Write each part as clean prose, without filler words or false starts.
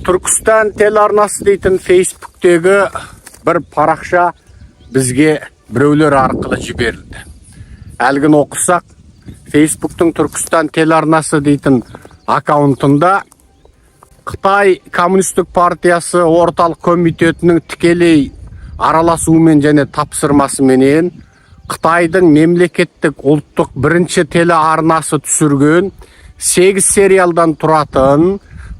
Түркістан телеарнасы дейтін Фейсбуктегі бір парақша бізге біреулер арқылы жіберілді. Әлгін оқысақ, Фейсбуктың Түркістан телеарнасы дейтін аккаунтында Қытай Коммунистік партиясы орталық комитетінің тікелей араласуымен және тапсырмасыменен Қытайдың мемлекеттік ұлттық бірінші телеарнасы түсірген 8 сериалдан тұратын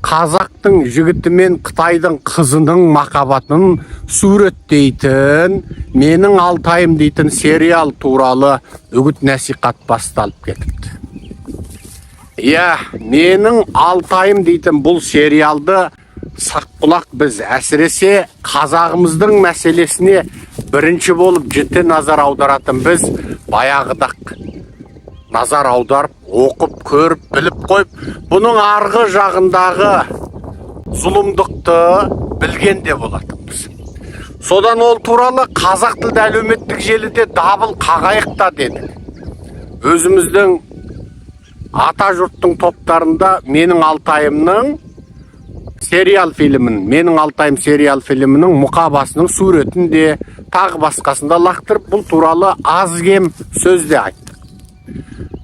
қазақтың жігіті мен Қытайдың қызының махаббатын суреттейтін «Менің Алтайым» дейтін сериал туралы үгіт насихат басталып кетіпті. «Менің Алтайым» дейтін бұл сериалды саққұлақ біз әсіресе қазағымыздың мәселесіне бірінші болып жіті назар аударатын біз баяғыдақ назар аударып, оқып, көріп, біліп қойып, бұның арғы жағындағы зұлымдықты білгенде болатынбыз. Содан ол туралы қазақ тілді әлеуметтік желіде дабыл қағайықта дедік. Өзіміздің ата жұрттың топтарында «Менің Алтайымның» сериал фильмін, «Менің Алтайым» сериал фильмінің мұқабасының суретін де тағы басқасында лақтырып, бұл туралы аз кем сөзде айттық.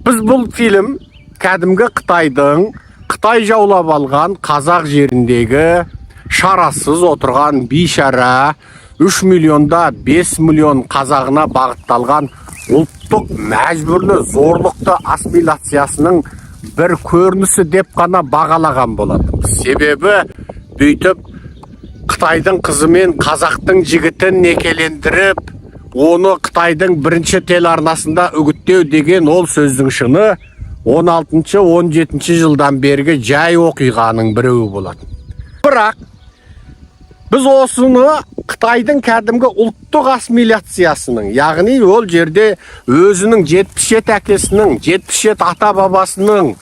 Біз бұл фильм кәдімгі Қытай жаулап алған қазақ жеріндегі шарасыз отырған бейшара 3 миллионда 5 миллион қазағына бағытталған ұлттық мәжбүрлі зорлықты ассимиляциясының бір көрінісі деп қана бағалаған болатын. Себебі бүйтіп Қытайдың қызы мен қазақтың жігітін некелендіріп, оны Қытайдың бірінші телеарнасында үгіттеу деген ол сөздің шыны 16-17 жылдан бергі жай оқиғаның біреуі болады. Бірақ біз осыны Қытайдың кәдімгі ұлттық ассимиляциясының, яғни ол жерде өзінің 77 әкесінің, 77 ата бабасының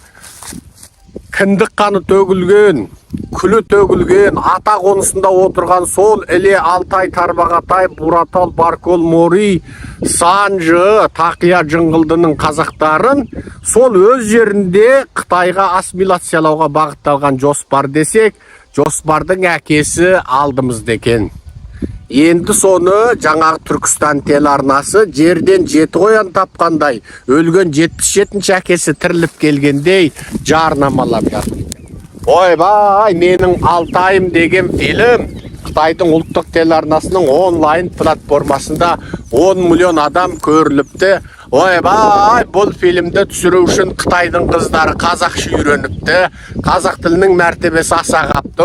кіндік қаны төгілген, күлі төгілген, ата қонысында отырған сол Іле, Алтай, Тарбағатай, Буратал, Баркол, Мори, Санжы, Тақия, Жыңғылдының қазақтарын сол өз жерінде Қытайға ассимиляциялауға бағытталған жоспар десек, жоспардың әкесі алдымызда екен. Енді соны жаңағы Түркістан телеарнасы жерден жеті қоян тапқандай, өлген 77-ші әкесі тіріліп келгендей жарнамалап жатыр. Ойбай, «Менің Алтайым» деген фильм Қытайдың ұлттық телеарнасының онлайн платформасында 10 миллион адам көріліпті. Ойбай, бұл фильмді түсіру үшін Қытайдың қыздары қазақша үйреніпті, қазақ тілінің мәртебесі аса қапты.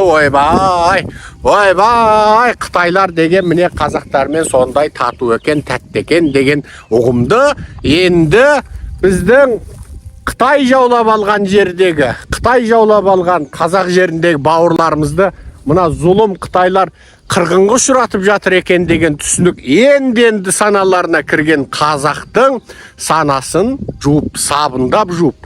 Ойбай, Қытайлар деген міне қазақтармен сондай тату екен, тәтті екен деген ұғымды енді біздің Қытай жаулап алған жердегі, Қытай жаулап алған қазақ жеріндегі бауырларымызды мына зұлым Қытайлар қырғынға ұшыратып жатыр екен деген түсінік енді саналарына кірген қазақтың санасын жуып, сабындап жуып.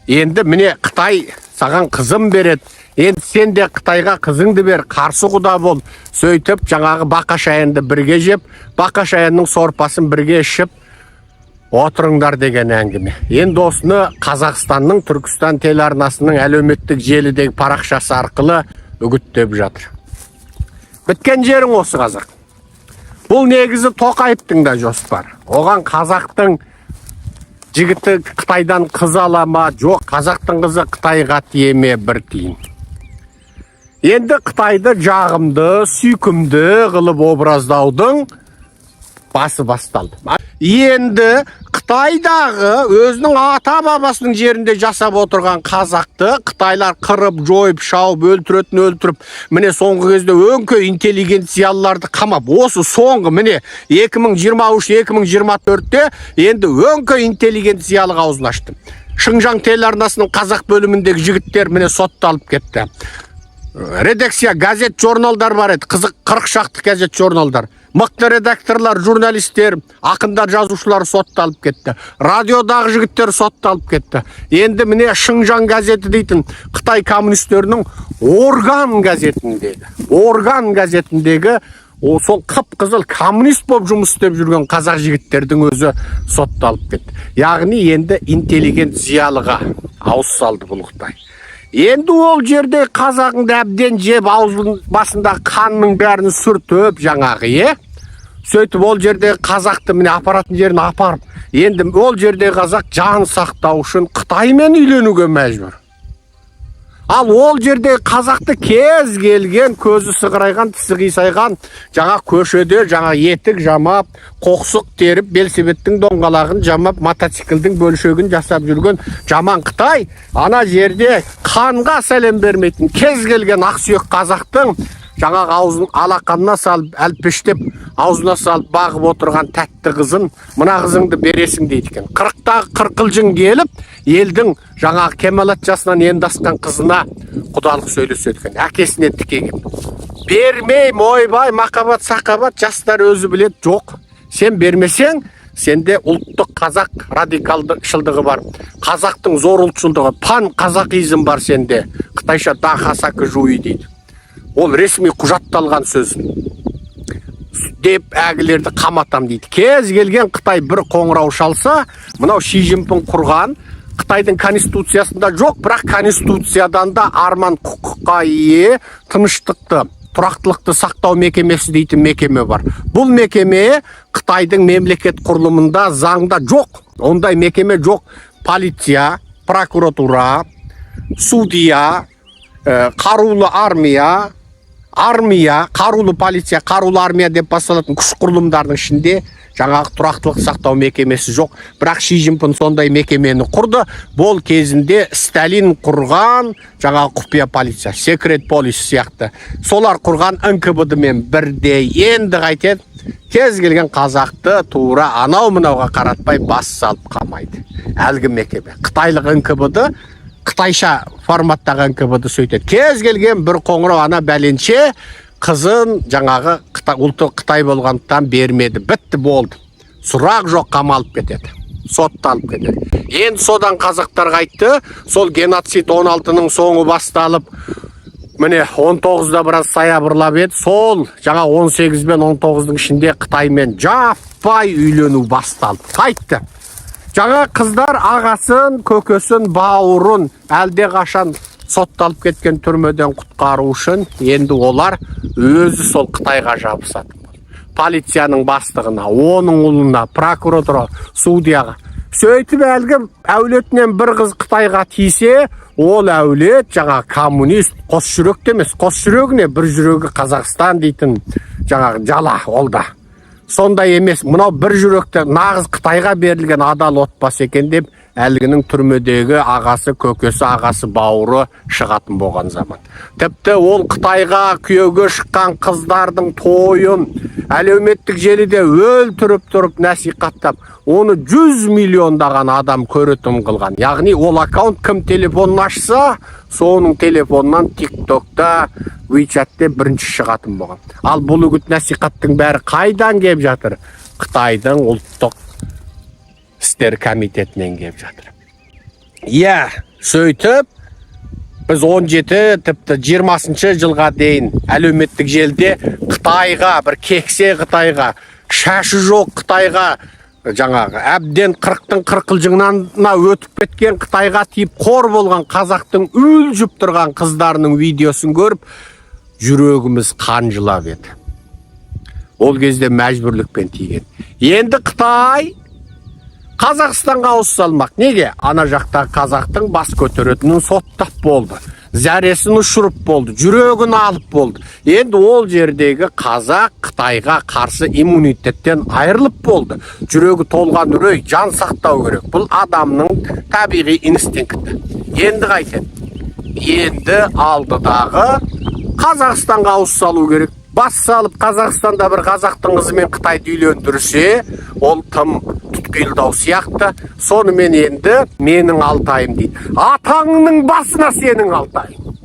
Енді міне Қытай саған қызым береді, енді сен де Қытайға қызыңды бер, қарсы құда бол. Сөйтіп жаңағы бақашаянды бірге жеп, бақашаянның сорпасын бірге ішіп отырыңдар деген әңгіме. Енді осыны Қазақстанның Түркістан телеарнасының әлеуметтік желідегі парақшасы арқылы үгіттеп жатыр. Біткен жерің осы қазақ. Бұл негізі Тоқаевтың да жоспар. Оған қазақтың жігіті Қытайдан қыз алама, жоқ қазақтың қызы Қытайға тиеме бір тиын. Енді Қытайды жағымды, сүйкімді қылып образдаудың басы басталды. Енді Қытайдағы өзінің ата бабасының жерінде жасап отырған қазақты Қытайлар қырып, жойып, шауып, өлтіріп, міне соңғы кезде өңкей интеллигенцияларды қамап, осы соңғы міне 2023-2024-те енді өңкей интеллигенциялық аузын ашты. Шыңжаң телеарнасының қазақ бөліміндегі жігіттер міне сотталып кетті. Редакция, газет, журналдар бар еді, қызық 40 шақты газет, журналдар. Мықты редакторлар, журналистер, ақындар, жазушылар сотталып кетті. Радиодағы жігіттер сотталып кетті. Енді міне Шыңжаң газеті дейтін Қытай коммунистерінің Орган газетіндегі сол қып-қызыл коммунист болып жұмыс істеп жүрген қазақ жігіттердің өзі сотталып кетті. Яғни енді интеллигент зиялыға ауыз салды бұл Қытай. Енді ол жерде қазағыңды әбден жеп аузының басында қанның бәрін сүртіп жаңағы, сөйтіп ол жерде қазақты міне апаратын жерін апарып, енді ол жерде қазақ жан сақтау үшін Қытаймен үйленуге мәжбүр. Ал ол жерде қазақты кез келген көзі сығырайған, тісі қисайған, жаңа көшеде жаңа етік жамап, қоқсық теріп, белсебеттің доңғалағын жамап, мотоциклдің бөлшегін жасап жүрген жаман Қытай, ана жерде қанға сәлем бермейтін кез келген ақсүйек қазақтың жаңағы аузын алақанына салып, әлпештеп, аузына салып бағып отырған тәтті қызын, мына қызыңды бересің дейді екен. 40-тағы 40 жыл келіп, елдің жаңағы кемалат жасынан енді асқан қызына құдалық сөйлеседі екен. Әкесіне тікеген. Бермейм, ойбай, махаббат, сақабат, жастар өзі біледі, жоқ. Сен бермесең, сенде ұлттық қазақ радикалшылдығы бар. Қазақтың зор ұлтшылдығы, пан қазақизм бар сенде. Қытайша дахасакы жуи дейді. Ол ресми құжатталған сөз деп әгілерді қаматам дейді. Кез келген Қытай бір қоңырау шалса, мынау Ши Цзиньпин құрған Қытайдың конституциясында жоқ, бірақ конституциядан да арман құқыққа ие тыныштықты, тұрақтылықты сақтау мекемесі дейтін мекеме бар. Бұл мекеме Қытайдың мемлекет құрылымында, заңда жоқ. Ондай мекеме жоқ. Полиция, прокуратура, судья, қарулы армия, қарулы полиция, қарулы армия деп басталатын күш құрылымдардың ішінде жаңағы тұрақтылық сақтау мекемесі жоқ. Бірақ Ши Цзиньпин сондай мекемені құрды. Бұл кезінде Сталин құрған жаңағы құпия полиция, секрет полис сияқты. Солар құрған НКВД-мен бірде. Енді қайтеді, кез келген қазақты тура анау-мынауға қаратпай бас салып қамайды. Әлгі мекеме. Қытайлық НКВД, Қытайша форматтағы НКВД сөйтеді. Кез келген бір қоңырау ана бәленше қызын жаңағы ұлты Қытай болғандықтан бермеді. Бітті, болды. Сұрақ жоқ, қамалып кетеді. Сотталып кетеді. Енді содан қазақтар қайтты. Сол геноцид 16-ның соңы басталып, міне 19-да біраз саябырлап еді. Сол жаңа 18 бен 19-ның ішінде Қытаймен жаппай үйлену басталды. Қайтты. Жаңа қыздар ағасын, көкесін, бауырын әлде қашан сотталып кеткен түрмеден құтқару үшін енді олар өзі сол Қытайға жабысады. Полицияның бастығына, оның ұлына, прокуратура, судьяға. Сөйтіп әлгі әулетінен бір қыз Қытайға тисе, ол әулет жаңа коммунист, қос жүректі емес, қос жүрегіне бір жүрегі Қазақстан дейтін жаңағы жала олда. Сондай емес, мынау бір жүректі нағыз Қытайға берілген адал отбасы екен деп, әлгінің түрмедегі ағасы, көкесі, ағасы, бауыры шығатын болған zaman. Тіпті ол Қытайға күйеуге шыққан қыздардың тойын әлеуметтік желіде өлтіріп тұрып насихаттап, оны 100 миллиондаған адам көретін қылған. Яғни ол аккаунт кім телефонын ашса, соның телефонынан TikTok'та, WeChat'те бірінші шығатын болған. Ал бұл үгіт насихаттың бәрі қайдан кеп жатыр? Қытайдың ұлттық істер комитетінен кеп жатыр. Сөйтіп, біз 17, тіпті 20-шы жылға дейін әлеуметтік желде Қытайға, бір кексе Қытайға, шашы жоқ Қытайға, жаңағы әбден 40-тың 40 жылынан өтіп кеткен Қытайға тиіп қор болған қазақтың үлжіп тұрған қыздарының видеосын көріп, жүрегіміз қан жылап еді. Ол кезде мәжбүрлікпен тиген. Енді Қытай Қазақстанға ауыз салмақ. Неге? Ана жақта қазақтың бас көтеретінін соттап болды. Зәресін ұшырып болды. Жүрегін алып болды. Енді ол жердегі қазақ Қытайға қарсы иммунитеттен айырылып болды. Жүрегі толған үрей, жан сақтау керек. Бұл адамның табиғи инстинкті. Енді қайтеді? Енді алдыдағы Қазақстанға ауыз салу керек. Бас салып Қазақстанда бір қазақтың қызымен Қытайды үйлендірсе, ол тым тұтқиылдау сияқты. Сонымен енді менің Алтайым дейді. Атаңның басына сенің Алтайың.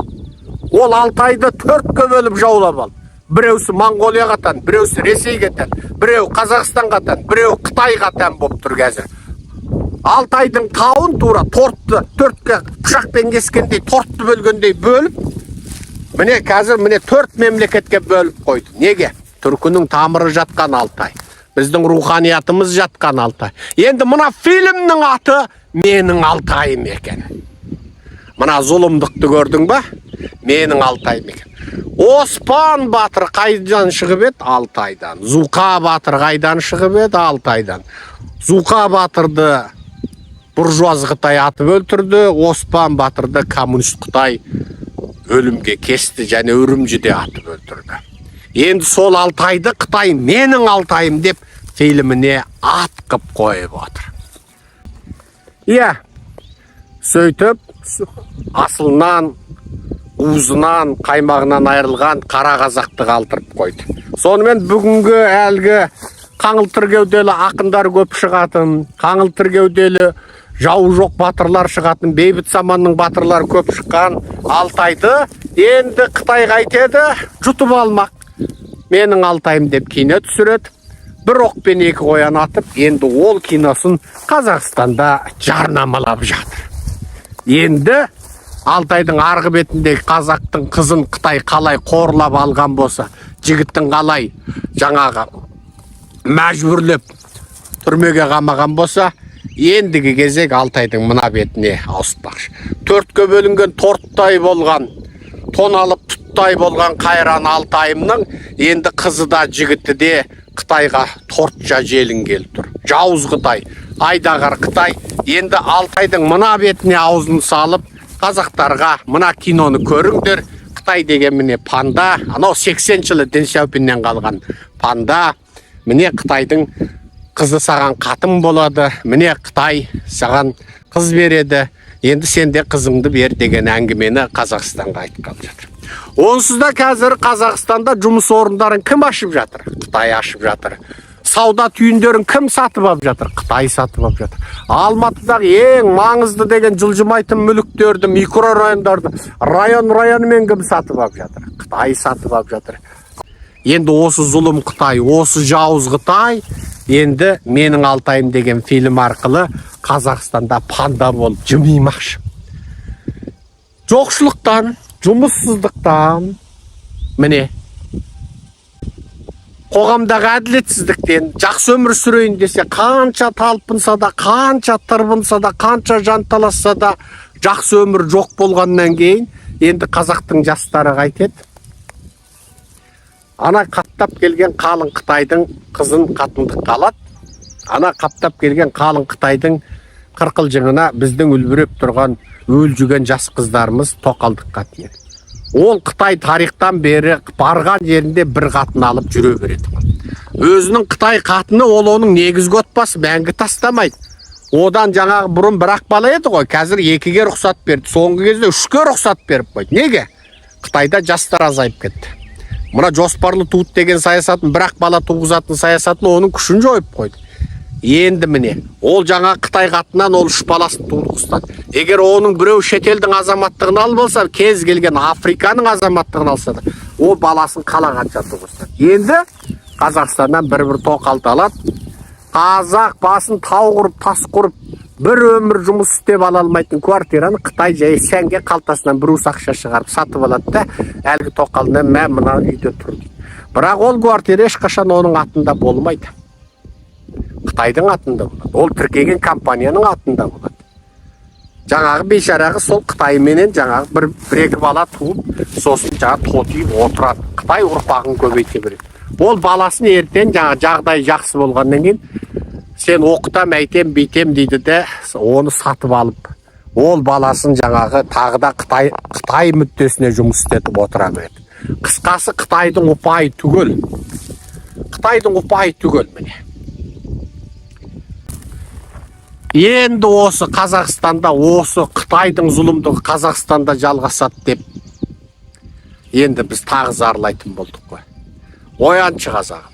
Ол Алтайды 4-ке бөліп жаулап ал. Біреусі Монғолияға тән, біреусі Ресейге тән, біреу Қазақстанға тән, біреу Қытайға тән болып тұр қазір. Алтайдың тауын тура тортты 4-ке пышақпен кескендей, тортты бөлгендей бөліп, міне қазір 4 мемлекетке бөліп қойды. Неге? Түркінің тамыры жатқан Алтай. Біздің руханиятымыз жатқан Алтай. Енді мына фильмнің аты менің Алтайым екен. Мына зұлымдықты көрдің ба? Менің Алтайым екен. Оспан батыр қайдан шығып еді? Алтайдан. Зұлқа батыр қайдан шығып еді? Алтайдан. Зұлқа батырды буржуаз Қытай атып өлтірді, Оспан батырды коммунист Қытай өлімге кесті және Үрімжіде атып өлтірді. Енді сол Алтайды Қытай менің Алтайым деп фильміне ат қып қойып отыр. Иә, сөйтіп асылынан, уызынан, қаймағынан айырылған қара қазақты қалдырып қойды. Сонымен бүгінгі әлгі қаңылтыр кеуделі ақындар көп шығатын, қаңылтыр кеуделі жауы жоқ батырлар шығатын, бейбіт заманның батырлары көп шыққан Алтайды енді Қытай қайтеді, жұтып алмақ. Менің Алтайым деп кино түсіреді. Бір оқпен екі қоян атып, енді ол киносын Қазақстанда жарнамалап жатыр. Енді Алтайдың арғы бетіндегі қазақтың қызын Қытай қалай қорлап алған болса, жігіттің қалай жаңағы мәжбүрлеп түрмеге қамаған болса, ендігі кезек Алтайдың мына бетіне ауыспақшы. Төртке бөлінген торттай болған, тоналып тұттай болған қайран Алтайымның енді қызы да жігіті де Қытайға тортша желін келіп тұр. Жауыз Қытай, айдағар Қытай енді Алтайдың мына бетіне аузын салып, қазақтарға мына киноны көріңдер. Қытай деген міне панда, анау 80 жылы Дэн Сяопиннен қалған панда. Міне Қытайдың қызы саған қатын болады, міне Қытай саған қыз береді, енді сен де қызыңды бер деген әңгімені Қазақстанға айтқалы жатыр. Онсыз да қазір Қазақстанда жұмыс орындарын кім ашып жатыр? Қытай ашып жатыр. Сауда түйіндерін кім сатып алып жатыр? Қытай сатып алып жатыр. Алматыдағы ең маңызды деген жылжымайтын мүліктерді, микрорайондарды район-районымен кім сатып алып жатыр? Қытай сатып алып жатыр. Енді осы зұлым Қытай, осы жауыз Қытай енді менің Алтайым деген фильм арқылы Қазақстанда панда болып жымимақшы. Жоқшылықтан, жұмыссыздықтан, міне қоғамдағы әділетсіздіктен жақсы өмір сүрейін десе, қанша талпынса да, қанша тырбынса да, қанша жанталасса да жақсы өмір жоқ болғаннан кейін енді қазақтың жастары қайтеді. Ана қаптап келген қалың Қытайдың қызын қатындыққа алады. Ана қаптап келген қалың Қытайдың қырқылжыңына біздің үлбіреп тұрған өлжіген жас қыздарымыз тоқалдыққа тиеді. Ол Қытай тарихтан бері барған жерінде бір қатын алып жүре береді. Өзінің Қытай қатыны ол оның негізгі отбасы, мәңгі тастамайды. Одан жаңағы бұрын бір-ақ бала еді ғой, қазір 2-ге рұқсат берді. Соңғы кезде 3-ге рұқсат беріп қойды. Неге? Қытайда жастар азайып кетті. Мына жоспарлы туыт деген саясатын, бір-ақ бала туғызатын саясатын оның күшін жойып қойды. Енді міне, ол жаңа Қытай қатынан ол 3 баласын туғызды. Егер оның біреу шетелдің азаматтығын алып алса, кез келген Африканың азаматтығын алса да, ол баласын қалағанша туғызды. Енді Қазақстаннан бір-бір тоқалды алады. Қазақ басын тау құрып, тас құрып, бір өмір жұмыс істеп ала алмайтын квартираны Қытай жай сәнге қалтасынан бір уыс ақша шығарып сатып алады да, әлгі тоқалына мә мына үйде тұр дейді. Бірақ ол квартира ешқашан оның атында болмайды. Қытайдың атында болады. Ол тіркеген компанияның атында болады. Жаңағы бейшарағы сол Қытайменен жаңағы бір-екі бала туып, сосын жаңағы тотиып отырады. Қытай ұрпағын көбейте береді. Ол баласын ертең жаңағы жағдай жақсы болғаннан кейін сен оқытам, әйтем, бейтем дейді де, оны сатып алып, ол баласын жаңағы тағы да Қытай мүддесіне жұмыс істетіп отыра береді. Қысқасы Қытайдың ұпайы түгел. Қытайдың ұпайы түгел міне. Енді осы Қазақстанда, осы Қытайдың зұлымдығы Қазақстанда жалғасады деп, енді біз тағы зарлайтын болдық қой. Ояншы қазағым.